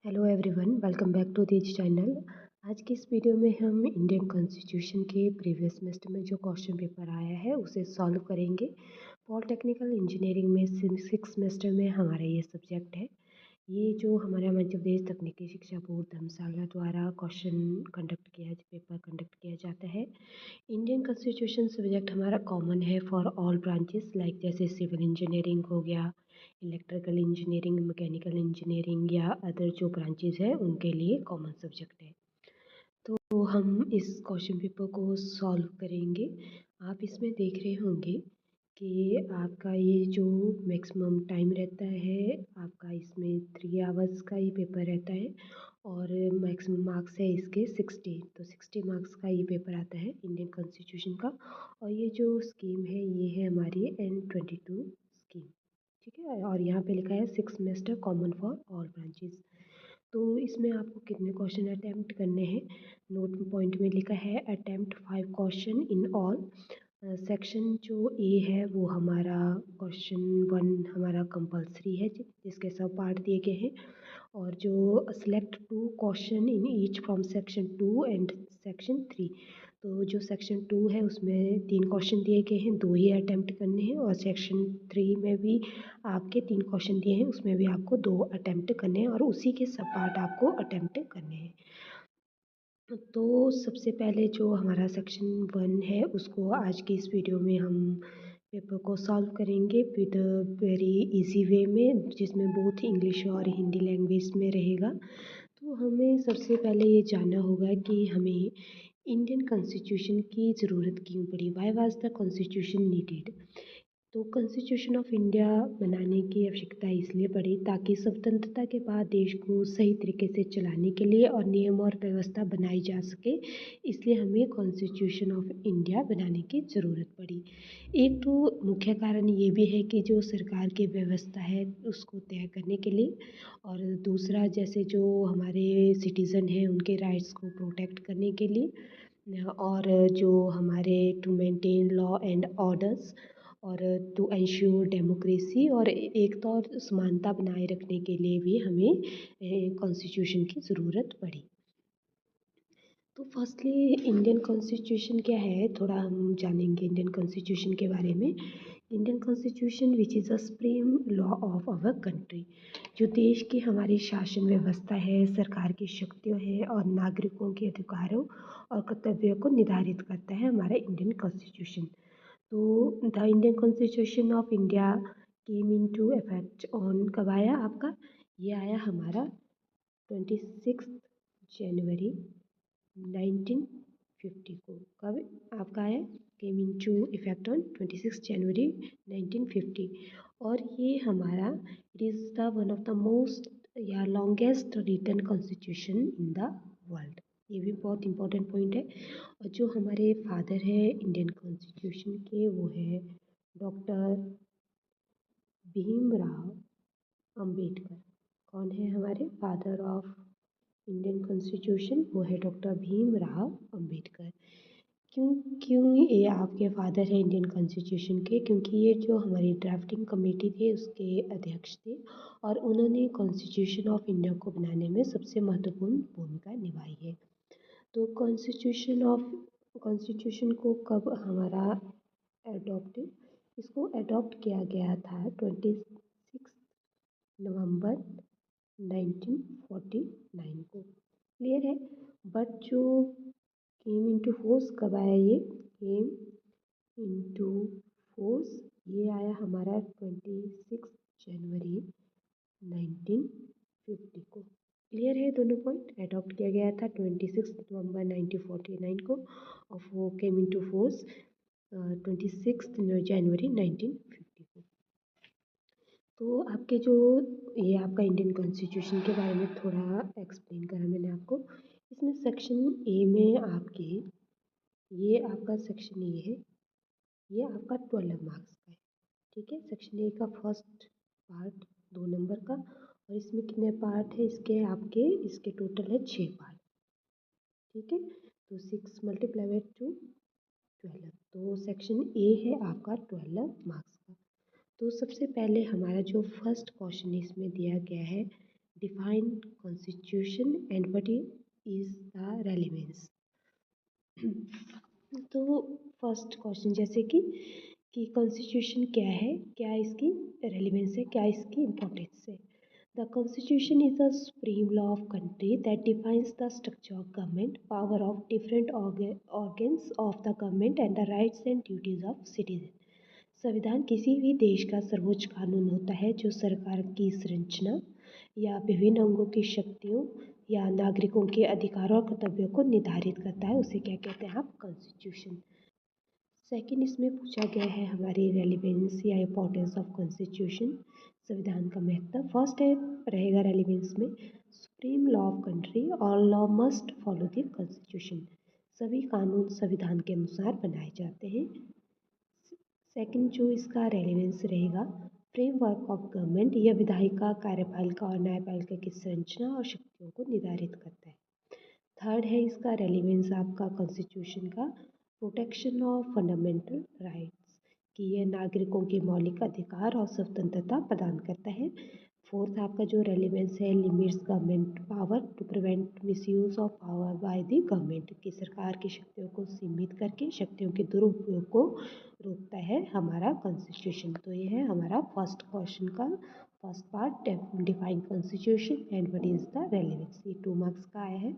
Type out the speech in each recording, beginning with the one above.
Hello everyone, welcome back to this channel. आज की इस वीडियो में हम इंडियन कॉन्स्टिट्यूशन के प्रीवियस सेमेस्टर में जो क्वेश्चन पेपर आया है उसे सॉल्व करेंगे। पॉलिटेक्निकल इंजीनियरिंग में सिक्स सेमेस्टर में हमारा ये सब्जेक्ट है। ये जो हमारा मध्य प्रदेश तकनीकी शिक्षा बोर्ड धर्मशाला द्वारा पेपर कंडक्ट किया जाता है। इंडियन कॉन्स्टिट्यूशन सब्जेक्ट हमारा कॉमन है फॉर ऑल ब्रांचेस, लाइक जैसे सिविल इंजीनियरिंग हो गया, इलेक्ट्रिकल इंजीनियरिंग, मैकेनिकल इंजीनियरिंग या अदर जो ब्रांचेस है उनके लिए कॉमन सब्जेक्ट है। तो हम इस क्वेश्चन पेपर को सॉल्व करेंगे। आप इसमें देख रहे होंगे कि आपका ये जो मैक्सिमम टाइम रहता है, आपका इसमें 3 आवर्स का ही पेपर रहता है और मैक्सिमम मार्क्स है इसके 60। तो 60 मार्क्स का ये पेपर आता है इंडियन कॉन्स्टिट्यूशन का। और ये जो स्कीम है ये है हमारी N22 स्कीम, ठीक है। और यहाँ पे लिखा है 6 semester common for all branches. तो इसमें आपको कितने क्वेश्चन अटैम्प्ट करने हैं? नोट पॉइंट में लिखा है attempt 5 question in all. Section जो ए है वो हमारा क्वेश्चन 1 हमारा कंपलसरी है, जिसके सब पार्ट दिए गए हैं। और जो select 2 question in each from section 2 and section 3। तो जो सेक्शन 2 है उसमें 3 क्वेश्चन दिए गए हैं, 2 ही अटैम्प्ट करने हैं। और सेक्शन 3 में भी आपके 3 क्वेश्चन दिए हैं, उसमें भी आपको 2 अटैम्प्ट करने हैं और उसी के सब पार्ट आपको अटैम्प्ट करने हैं। तो सबसे पहले जो हमारा सेक्शन 1 है उसको आज की इस वीडियो में हम पेपर को सॉल्व करेंगे विद वेरी इजी वे में, जिसमें बोथ इंग्लिश और हिंदी लैंग्वेज में रहेगा। तो हमें सबसे पहले ये जानना होगा कि हमें इंडियन कॉन्स्टिट्यूशन की ज़रूरत क्यों पड़ी, why was the constitution needed. तो कॉन्स्टिट्यूशन ऑफ इंडिया बनाने की आवश्यकता इसलिए पड़ी ताकि स्वतंत्रता के बाद देश को सही तरीके से चलाने के लिए और नियम और व्यवस्था बनाई जा सके, इसलिए हमें कॉन्स्टिट्यूशन ऑफ इंडिया बनाने की ज़रूरत पड़ी। एक तो मुख्य कारण ये भी है कि जो सरकार की व्यवस्था है उसको तय करने के लिए, और दूसरा जैसे जो हमारे सिटीज़न हैं उनके राइट्स को प्रोटेक्ट करने के लिए, और जो हमारे to maintain law and orders, और टू एंश्योर डेमोक्रेसी और एकता और समानता बनाए रखने के लिए भी हमें कॉन्स्टिट्यूशन की ज़रूरत पड़ी। तो फर्स्टली इंडियन कॉन्स्टिट्यूशन क्या है, थोड़ा हम जानेंगे इंडियन कॉन्स्टिट्यूशन के बारे में। Indian constitution which is a supreme law of our country, जो देश की हमारी शासन व्यवस्था है, सरकार की शक्तियों है और नागरिकों के अधिकारों और कर्तव्यों को निर्धारित करता है हमारा इंडियन कॉन्स्टिट्यूशन। तो the Indian constitution of India came into effect on कब आया आपका? ये आया हमारा 26 जनवरी 1950 को। कब आपका आया? Came into effect on 26 January 1950। और ये हमारा it is the one of the most या longest written constitution in the world. ये भी बहुत इंपॉर्टेंट पॉइंट है। और जो हमारे फादर है इंडियन कॉन्स्टिट्यूशन के वो है डॉक्टर भीमराव अंबेडकर। कौन है हमारे फादर ऑफ इंडियन कॉन्स्टिट्यूशन? वो है डॉक्टर भीमराव अंबेडकर। क्यों क्यों ये आपके फादर है इंडियन कॉन्स्टिट्यूशन के? क्योंकि ये जो हमारी ड्राफ्टिंग कमेटी थी उसके अध्यक्ष थे और उन्होंने कॉन्स्टिट्यूशन ऑफ इंडिया को बनाने में सबसे महत्वपूर्ण भूमिका निभाई है। तो कॉन्स्टिट्यूशन को कब हमारा एडॉप्टेड इसको एडॉप्ट किया गया था 26 नवंबर 1949 को। क्लियर है? बट जो केम इनटू फोर्स कब आया? ये केम इनटू फोर्स ये आया हमारा 26 जनवरी 1950 को। क्लियर है दोनों पॉइंट? एडॉप्ट किया गया था 26 नवंबर 1949 को और वो केम इनटू फोर्स 26 जनवरी 1950 को। तो आपके जो ये आपका इंडियन कॉन्स्टिट्यूशन के बारे में थोड़ा एक्सप्लेन करा मैंने आपको। इसमें सेक्शन ए में आपके ये आपका सेक्शन ए है, ये आपका 12 मार्क्स का है, ठीक है। सेक्शन ए का फर्स्ट पार्ट 2 नंबर का, और इसमें कितने पार्ट है इसके? आपके इसके टोटल है 6 पार्ट, ठीक है। तो 6 मल्टीप्लाई बाय 2 12। तो सेक्शन ए है आपका 12 मार्क्स का। तो सबसे पहले हमारा जो फर्स्ट क्वेश्चन इसमें दिया गया है define constitution and what is the relevance। तो फर्स्ट क्वेश्चन जैसे कि कॉन्स्टिट्यूशन क्या है, क्या इसकी रेलिवेंस है, क्या इसकी इम्पोर्टेंस है। The constitution is the supreme law of country that defines the structure of government, power of different organs of the government and the rights and duties of citizen. संविधान किसी भी देश का सर्वोच्च कानून होता है जो सरकार की संरचना या विभिन्न अंगों की शक्तियों या नागरिकों के अधिकारों और कर्तव्यों को निर्धारित करता है। उसे क्या कहते हैं आप, कॉन्स्टिट्यूशन। सेकंड इसमें पूछा गया है हमारी रेलिवेंस या इम्पोर्टेंस ऑफ कॉन्स्टिट्यूशन, संविधान का महत्व। फर्स्ट है रहेगा रेलिवेंस में, supreme law of country, all law must follow the constitution. सभी कानून संविधान के अनुसार बनाए जाते हैं। सेकंड जो इसका रेलिवेंस रहेगा, फ्रेमवर्क ऑफ गवर्नमेंट, यह विधायिका, कार्यपालिका और न्यायपालिका की संरचना और शक्तियों को निर्धारित करता है। थर्ड है इसका रेलिवेंस आपका कॉन्स्टिट्यूशन का, प्रोटेक्शन ऑफ फंडामेंटल राइट्स, कि यह नागरिकों के मौलिक अधिकार और स्वतंत्रता प्रदान करता है। फोर्थ आपका जो रेलिवेंस है, limits government power to prevent misuse of power by the government, की सरकार की शक्तियों को सीमित करके शक्तियों के दुरुपयोग को रोकता है हमारा कॉन्स्टिट्यूशन। तो ये है हमारा फर्स्ट क्वेश्चन का first part, define constitution and what is the relevance. ये 2 मार्क्स का आया है।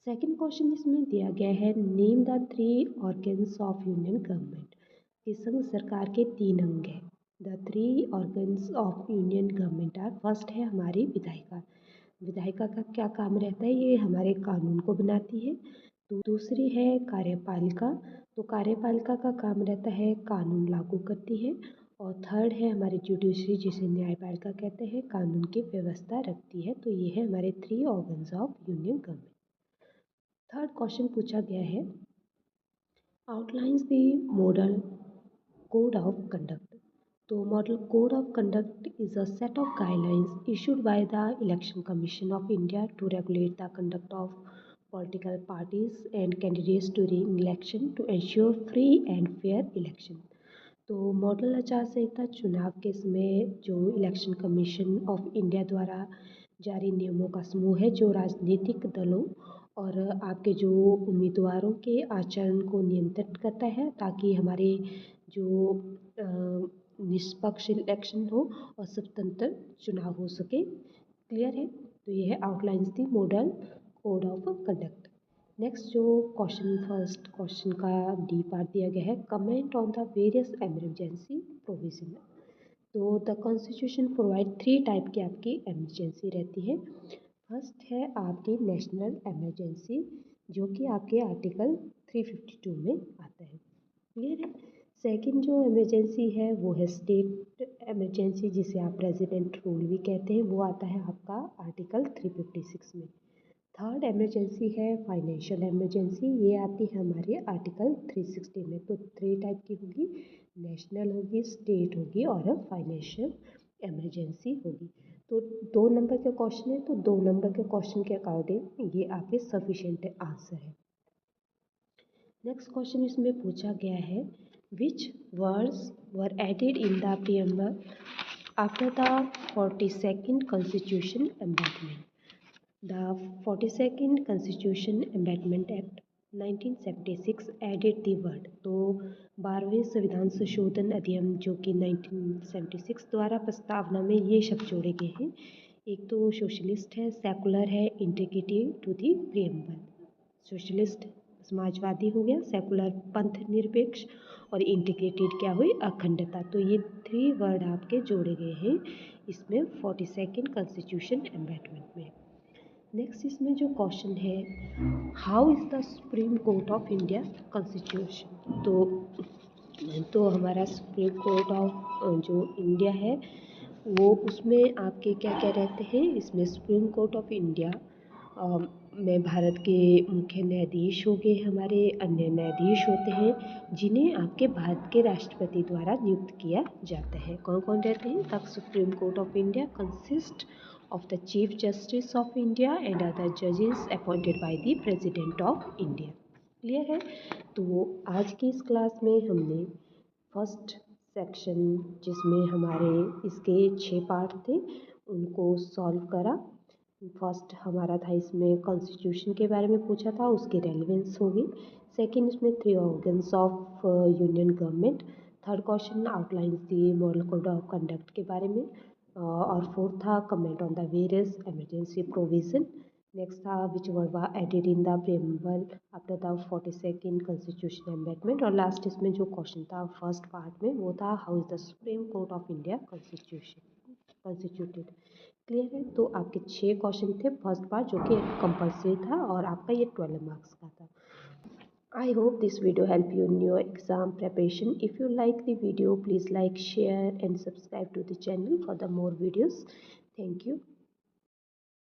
सेकंड क्वेश्चन इसमें दिया गया है, name the 3 organs of union government, कि संघ सरकार के 3 अंग हैं। The 3 organs of union government are, first है हमारी विधायिका। विधायिका का क्या काम रहता है, ये हमारे कानून को बनाती है। दूसरी है कार्यपालिका, तो कार्यपालिका का काम रहता है कानून लागू करती है। और थर्ड है हमारी जुडिशरी, जिसे न्यायपालिका कहते हैं, कानून की व्यवस्था रखती है। तो ये है हमारे 3 organs of union government. Third question पूछा गया है, outlines the model code of conduct. तो model code of conduct is a set of guidelines issued by the election commission of India to regulate the conduct of political parties and candidates during election to ensure free and fair election. तो model आचार संहिता चुनाव के समय जो election commission of India द्वारा जारी नियमों का समूह है, जो राजनीतिक दलों और आपके जो उम्मीदवारों के आचरण को नियंत्रित करता है, ताकि हमारे जो निष्पक्ष इलेक्शन हो और स्वतंत्र चुनाव हो सके। क्लियर है। तो ये है outlines the model code of conduct. Next जो क्वेश्चन, फर्स्ट क्वेश्चन का डी पार्ट दिया गया है, comment on the various emergency provision. तो द कॉन्स्टिट्यूशन प्रोवाइड 3 टाइप की आपकी एमरजेंसी रहती है। फर्स्ट है आपकी नेशनल एमरजेंसी, जो कि आपके आर्टिकल 352 में आता है। क्लियर है। सेकंड जो इमरजेंसी है वो है स्टेट इमरजेंसी, जिसे आप प्रेसिडेंट रूल भी कहते हैं, वो आता है आपका आर्टिकल 356 में। थर्ड इमरजेंसी है फाइनेंशियल इमरजेंसी, ये आती है हमारे आर्टिकल 360 में। तो 3 टाइप की होगी, नेशनल होगी, स्टेट होगी और फाइनेंशियल इमरजेंसी होगी। तो 2 नंबर के क्वेश्चन है, तो 2 नंबर के क्वेश्चन के अकॉर्डिंग ये आपके सफिशिएंट आंसर है। नेक्स्ट क्वेश्चन इसमें पूछा गया है, which words were added in the preamble after the 42nd constitution amendment. The 42nd Constitution Amendment Act 1976 added the word। तो 12वें संविधान संशोधन अधिनियम जो कि 1976 द्वारा प्रस्तावना में ये शब्द जोड़े गए हैं। एक तो सोशलिस्ट है, सेकुलर है, integrative to the preamble. Socialist समाजवादी हो गया, सेकुलर पंथ निरपेक्ष, और इंटीग्रेटेड क्या हुई, अखंडता। तो ये 3 वर्ड आपके जोड़े गए हैं इसमें 42nd कॉन्स्टिट्यूशन अमेंडमेंट में। नेक्स्ट इसमें जो क्वेश्चन है, how is the supreme court of India constitution. तो हमारा सुप्रीम कोर्ट ऑफ जो इंडिया है वो, उसमें आपके क्या क्या रहते हैं, इसमें सुप्रीम कोर्ट ऑफ इंडिया में भारत के मुख्य न्यायाधीश हो गए, हमारे अन्य न्यायाधीश होते हैं जिन्हें आपके भारत के राष्ट्रपति द्वारा नियुक्त किया जाता है। कौन कौन रहते हैं, the supreme court of India consist of the Chief Justice of India and other judges appointed by the President of India। Clear है। तो आज की इस क्लास में हमने फर्स्ट सेक्शन, जिसमें हमारे इसके 6 पार्ट थे, उनको सॉल्व करा। फर्स्ट हमारा था इसमें कॉन्स्टिट्यूशन के बारे में पूछा था, उसकी रेलिवेंस होगी। सेकंड इसमें 3 organs of union government. Third question outlines the model code of conduct के बारे में। और फोर्थ था comment on the various emergency provision. Next था which word were added in the preamble after the 42nd constitution amendment. और last इसमें जो question था फर्स्ट पार्ट में वो था how is the supreme court of India constituted. Clear है? तो आपके 6 क्वेश्चन थे फर्स्ट पार्ट, जो कि कंपल्सरी था और आपका ये 12 मार्क्स का था। I hope this video help you in your exam preparation. If you like the video, please like, share and subscribe to the channel for the more videos. Thank you.